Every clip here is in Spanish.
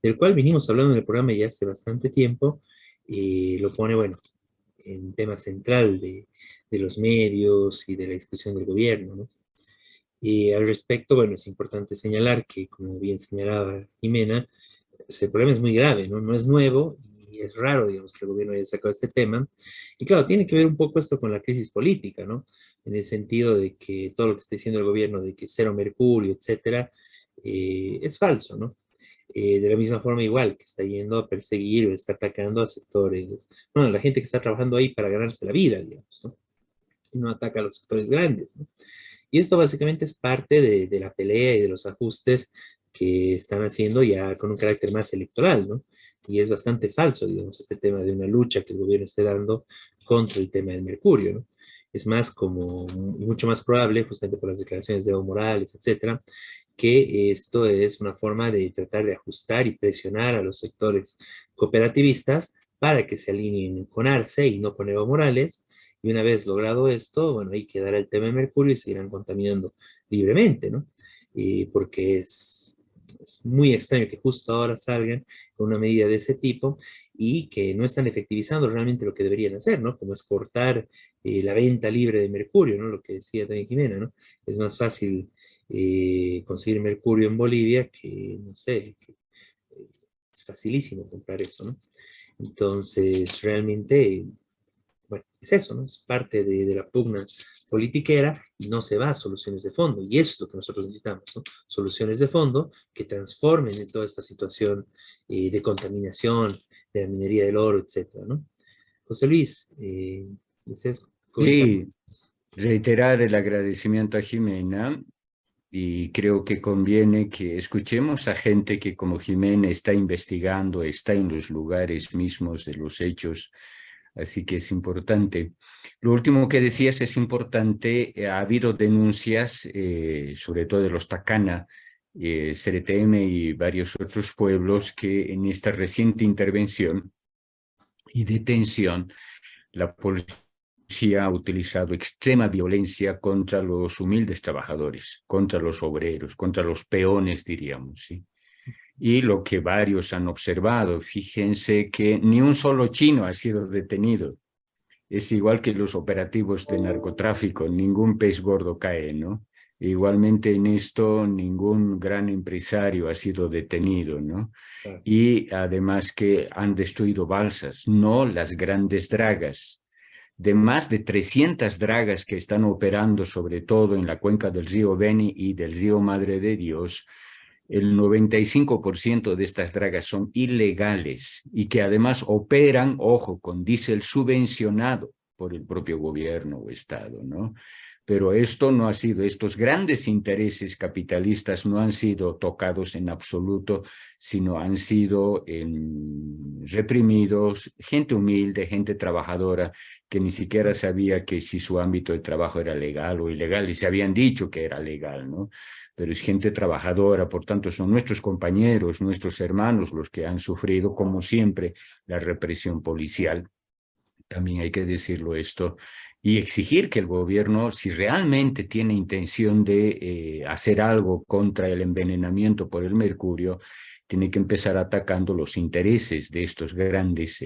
del cual vinimos hablando en el programa ya hace bastante tiempo, lo pone, bueno, en tema central de los medios y de la discusión del gobierno, ¿no? Y al respecto, bueno, es importante señalar que, como bien señalaba Jimena, pues el problema es muy grave, ¿no? No es nuevo y es raro, digamos, que el gobierno haya sacado este tema. Y claro, tiene que ver un poco esto con la crisis política, ¿no? En el sentido de que todo lo que está diciendo el gobierno de que cero mercurio, etcétera, es falso, ¿no? De la misma forma, igual, que está yendo a perseguir o está atacando a sectores, bueno, la gente que está trabajando ahí para ganarse la vida, digamos, ¿no? Y no ataca a los sectores grandes, ¿no? Y esto básicamente es parte de la pelea y de los ajustes que están haciendo ya con un carácter más electoral, ¿no? Y es bastante falso, digamos, este tema de una lucha que el gobierno esté dando contra el tema del mercurio, ¿no? Es más como, y mucho más probable, justamente por las declaraciones de Evo Morales, etcétera, que esto es una forma de tratar de ajustar y presionar a los sectores cooperativistas para que se alineen con Arce y no con Evo Morales. Y una vez logrado esto, bueno, ahí quedará el tema de mercurio y seguirán contaminando libremente, ¿no? Porque es muy extraño que justo ahora salgan con una medida de ese tipo y que no están efectivizando realmente lo que deberían hacer, ¿no? Como es cortar la venta libre de mercurio, ¿no? Lo que decía también Jimena, ¿no? Es más fácil conseguir mercurio en Bolivia que, no sé, que, es facilísimo comprar eso, ¿no? Entonces, realmente, bueno, es eso, ¿no? Es parte de la pugna politiquera y no se va a soluciones de fondo. Y eso es lo que nosotros necesitamos, ¿no? Soluciones de fondo que transformen en toda esta situación de contaminación, de la minería del oro, etcétera, ¿no? José Luis, ¿deseas comentar? Y reiterar el agradecimiento a Jimena y creo que conviene que escuchemos a gente que como Jimena está investigando, está en los lugares mismos de los hechos, así que es importante. Lo último que decías es importante, ha habido denuncias, sobre todo de los Tacana, CRTM y varios otros pueblos que en esta reciente intervención y detención, la policía ha utilizado extrema violencia contra los humildes trabajadores, contra los obreros, contra los peones, diríamos, ¿sí? Y lo que varios han observado, fíjense que ni un solo chino ha sido detenido. Es igual que los operativos de narcotráfico, ningún pez gordo cae, ¿no? Igualmente en esto ningún gran empresario ha sido detenido, ¿no? Claro. Y además que han destruido balsas, no las grandes dragas. De más de 300 dragas que están operando sobre todo en la cuenca del río Beni y del río Madre de Dios, el 95% de estas dragas son ilegales y que además operan, ojo, con diésel subvencionado por el propio gobierno o Estado, ¿no? Pero esto no ha sido, estos grandes intereses capitalistas no han sido tocados en absoluto, sino han sido reprimidos, gente humilde, gente trabajadora, que ni siquiera sabía que si su ámbito de trabajo era legal o ilegal, y se habían dicho que era legal, ¿no? Pero es gente trabajadora, por tanto son nuestros compañeros, nuestros hermanos los que han sufrido, como siempre, la represión policial. También hay que decirlo esto, y exigir que el gobierno, si realmente tiene intención de hacer algo contra el envenenamiento por el mercurio, tiene que empezar atacando los intereses de estos grandes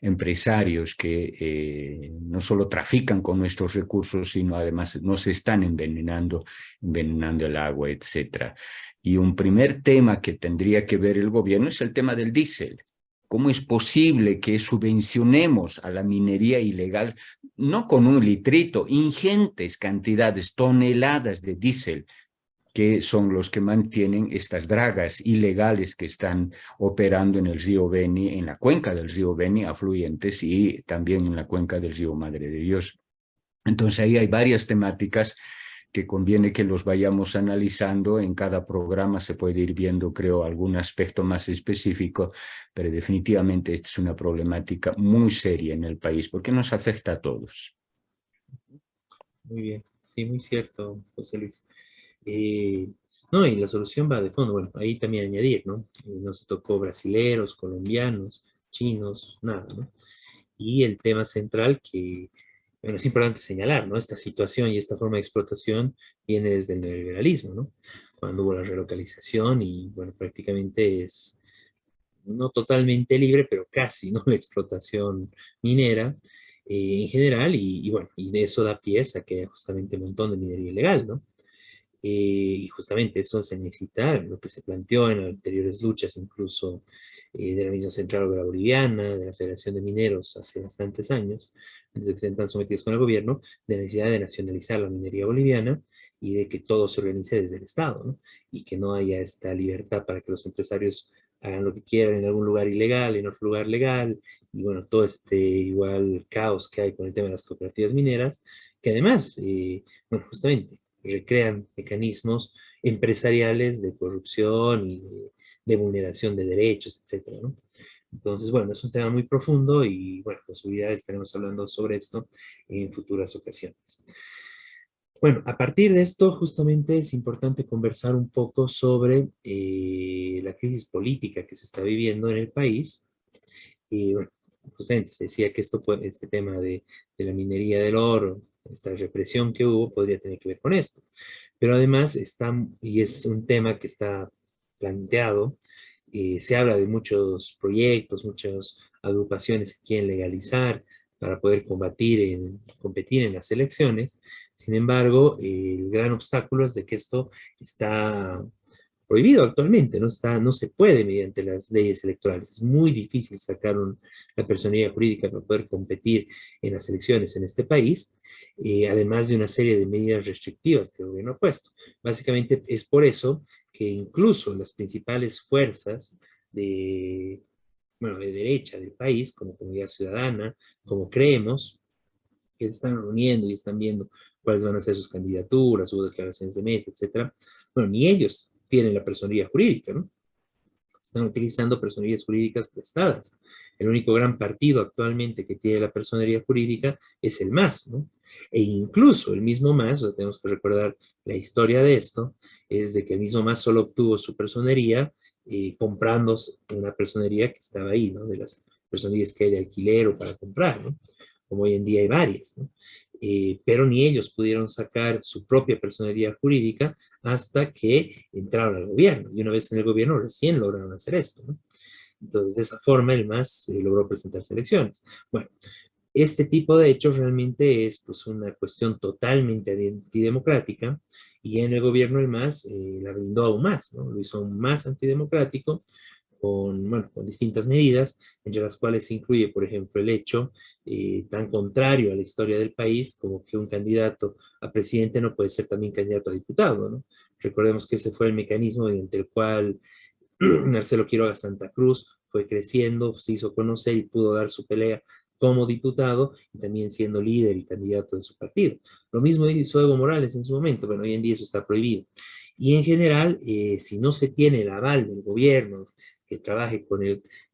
empresarios que no solo trafican con nuestros recursos, sino además nos están envenenando, envenenando el agua, etcétera. Y un primer tema que tendría que ver el gobierno es el tema del diésel. ¿Cómo es posible que subvencionemos a la minería ilegal, no con un litrito, ingentes cantidades, toneladas de diésel, que son los que mantienen estas dragas ilegales que están operando en el río Beni, en la cuenca del río Beni, afluentes, y también en la cuenca del río Madre de Dios? Entonces ahí hay varias temáticas que conviene que los vayamos analizando. En cada programa se puede ir viendo, creo, algún aspecto más específico, pero definitivamente esta es una problemática muy seria en el país porque nos afecta a todos. Muy bien, sí, muy cierto, José Luis. Eh, no, y la solución va de fondo. Bueno, ahí también añadir, ¿no? No se tocó brasileros, colombianos, chinos, nada, ¿no? Y el tema central que, bueno, es importante señalar, ¿no? Esta situación y esta forma de explotación viene desde el neoliberalismo, ¿no? Cuando hubo la relocalización y, bueno, prácticamente es no totalmente libre, pero casi, ¿no? La explotación minera en general, y bueno, y de eso da pie a que haya justamente un montón de minería ilegal, ¿no? Y justamente eso se necesita, lo que se planteó en anteriores luchas, incluso de la misma Central Obrera Boliviana, de la Federación de Mineros hace bastantes años, antes de que estén tan sometidos con el gobierno, de la necesidad de nacionalizar la minería boliviana y de que todo se organice desde el Estado, ¿no? Y que no haya esta libertad para que los empresarios hagan lo que quieran en algún lugar ilegal, en otro lugar legal, y bueno, todo este igual caos que hay con el tema de las cooperativas mineras, que además, bueno, justamente recrean mecanismos empresariales de corrupción y de vulneración de derechos, etcétera, ¿no? Entonces, bueno, es un tema muy profundo y, bueno, posibilidades estaremos hablando sobre esto en futuras ocasiones. Bueno, a partir de esto, justamente es importante conversar un poco sobre la crisis política que se está viviendo en el país. Y bueno, justamente se decía que este tema de la minería del oro, esta represión que hubo, podría tener que ver con esto. Pero además está, y es un tema que está planteado, se habla de muchos proyectos, muchas agrupaciones que quieren legalizar para poder competir en las elecciones. Sin embargo, el gran obstáculo es de que esto está prohibido actualmente, no se puede mediante las leyes electorales. Es muy difícil sacar la personería jurídica para poder competir en las elecciones en este país, además de una serie de medidas restrictivas que el gobierno ha puesto. Básicamente es por eso que incluso las principales fuerzas de, bueno, de derecha del país, como Comunidad Ciudadana, como Creemos, que se están reuniendo y están viendo cuáles van a ser sus candidaturas, sus declaraciones de meta, etcétera. Bueno, ni ellos tienen la personería jurídica, ¿no? Están utilizando personerías jurídicas prestadas. El único gran partido actualmente que tiene la personería jurídica es el MAS, ¿no? E incluso el mismo MAS, tenemos que recordar la historia de esto, es de que el mismo MAS solo obtuvo su personería comprando una personería que estaba ahí, ¿no? De las personerías que hay de alquiler o para comprar, ¿no? Como hoy en día hay varias, ¿no? Pero ni ellos pudieron sacar su propia personería jurídica hasta que entraron al gobierno. Y una vez en el gobierno recién lograron hacer esto, ¿no? Entonces, de esa forma, el MAS logró presentar elecciones. Bueno, este tipo de hechos realmente es pues una cuestión totalmente antidemocrática y en el gobierno el MAS la brindó aún más, ¿no? Lo hizo aún más antidemocrático con, bueno, con distintas medidas, entre las cuales se incluye, por ejemplo, el hecho tan contrario a la historia del país como que un candidato a presidente no puede ser también candidato a diputado, ¿no? Recordemos que ese fue el mecanismo mediante el cual Marcelo Quiroga Santa Cruz fue creciendo, se hizo conocer y pudo dar su pelea como diputado y también siendo líder y candidato de su partido. Lo mismo hizo Evo Morales en su momento, pero hoy en día eso está prohibido. Y en general, si no se tiene el aval del gobierno que trabaje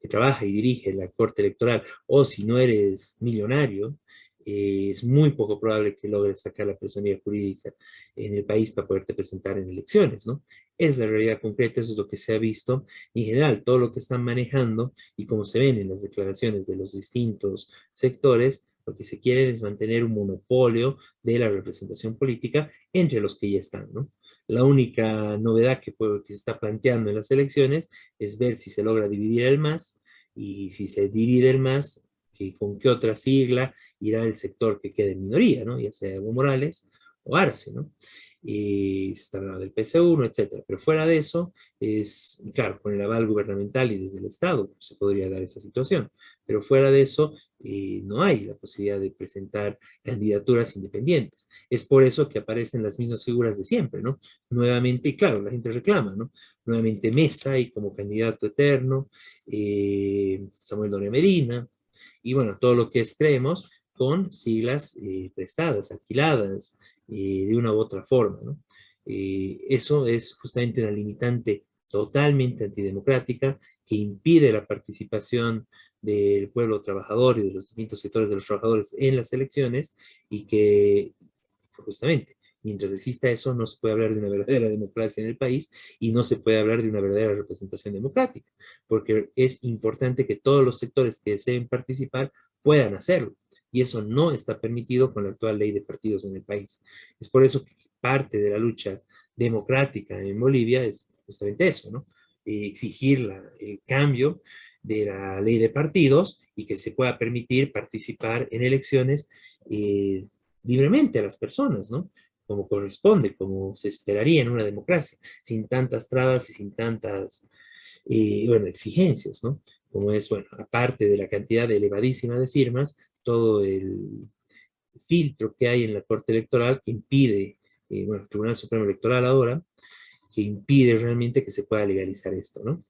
que trabaja y dirige la Corte Electoral, o si no eres millonario, es muy poco probable que logres sacar la personería jurídica en el país para poderte presentar en elecciones, ¿no? Es la realidad concreta, eso es lo que se ha visto. En general, todo lo que están manejando y como se ven en las declaraciones de los distintos sectores, lo que se quiere es mantener un monopolio de la representación política entre los que ya están, ¿no? La única novedad que se está planteando en las elecciones es ver si se logra dividir el MAS y si se divide el MAS, con qué otra sigla irá el sector que quede en minoría, ¿no? Ya sea Evo Morales o Arce, ¿no? Y se está hablando del PC1, etcétera. Pero fuera de eso, es, claro, con el aval gubernamental y desde el Estado se podría dar esa situación. Pero fuera de eso, no hay la posibilidad de presentar candidaturas independientes. Es por eso que aparecen las mismas figuras de siempre, ¿no? Nuevamente, y claro, la gente reclama, ¿no? Nuevamente Mesa y como candidato eterno, Samuel Doria Medina, y bueno, todo lo que es Creemos con siglas prestadas, alquiladas, de una u otra forma, ¿no? Eso es justamente una limitante totalmente antidemocrática que impide la participación del pueblo trabajador y de los distintos sectores de los trabajadores en las elecciones y que justamente mientras exista eso no se puede hablar de una verdadera democracia en el país y no se puede hablar de una verdadera representación democrática, porque es importante que todos los sectores que deseen participar puedan hacerlo. Y eso no está permitido con la actual ley de partidos en el país. Es por eso que parte de la lucha democrática en Bolivia es justamente eso, ¿no? exigir el cambio de la ley de partidos y que se pueda permitir participar en elecciones libremente a las personas, ¿no? Como corresponde, como se esperaría en una democracia, sin tantas trabas y sin tantas, bueno, exigencias, ¿no? Como es, bueno, aparte de la cantidad elevadísima de firmas, todo el filtro que hay en la Corte Electoral que impide, bueno, el Tribunal Supremo Electoral ahora, que impide realmente que se pueda legalizar esto, ¿no?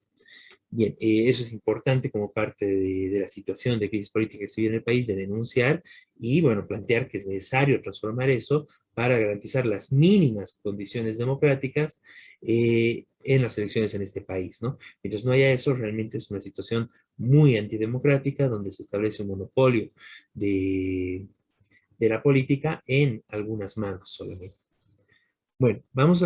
Bien, eso es importante como parte de la situación de crisis política que se vive en el país, de denunciar y, bueno, plantear que es necesario transformar eso para garantizar las mínimas condiciones democráticas en las elecciones en este país, ¿no? Mientras no haya eso, realmente es una situación muy antidemocrática donde se establece un monopolio de la política en algunas manos solamente. Bueno, vamos a